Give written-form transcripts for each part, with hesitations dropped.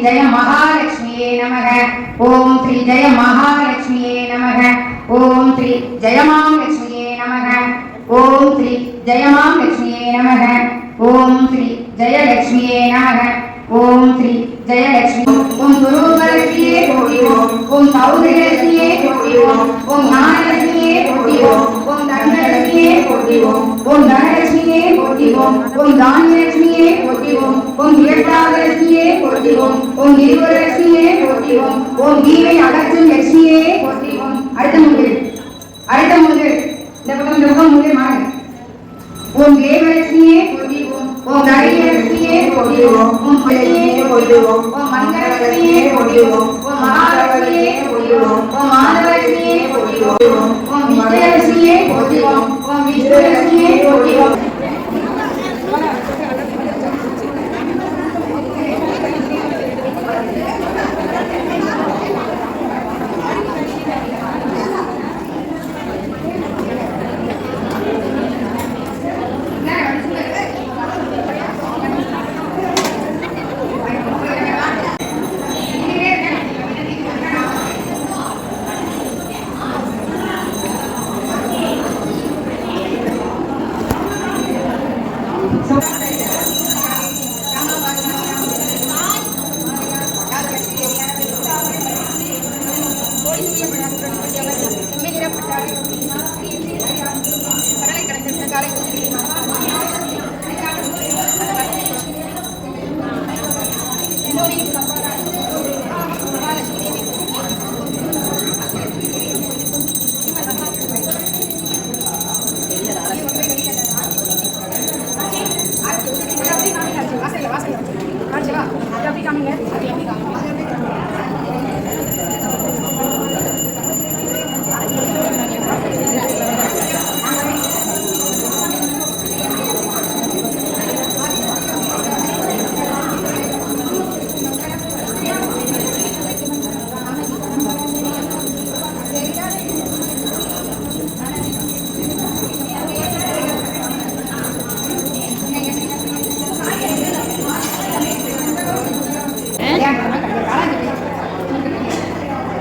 जय महालक्ष्मी नमः। ओम श्री जय महालक्ष्मी नमः। ओम श्री जय मां लक्ष्मी नमः। ओम श्री जय मां लक्ष्मी नमः। ओम श्री जय लक्ष्मी नमः। ओम श्री जय लक्ष्मी। ओम गुरुवरलक्ष्मी कोटि ओम सौंदर्यलक्ष्मी कोटि ओम ज्ञानलक्ष्मी कोटि ओम धनलक्ष्मी कोटि ओम धनलक्ष्मी कोटि ओम धान्यलक्ष्मी कोटि ओम दीर्घालक्ष्मी कोटि ओम गिरिवरलक्ष्मी कोटि ओम दीவை அகற்றும் லட்சுமியே कोटि அடுத்த மூன்று இந்த பக்கம் மூன்று மாறு ओम देवलक्ष्मी कोटि ओम दारिलक्ष्मी कोटि ओम लक्ष्मी कोटि ओम मंगललक्ष्मी कोटि ओम महालक्ष्मी कोटि ओम माधवलक्ष्मी कोटि ओम विजयलक्ष्मी कोटि ओम विष्णुलक्ष्मी कोटि ओम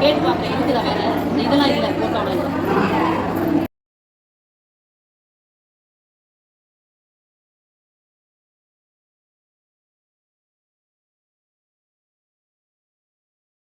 கேட்டு பார்க்குறேன் இருக்குதா வேறு இதெல்லாம் இல்லை போட்டோவில்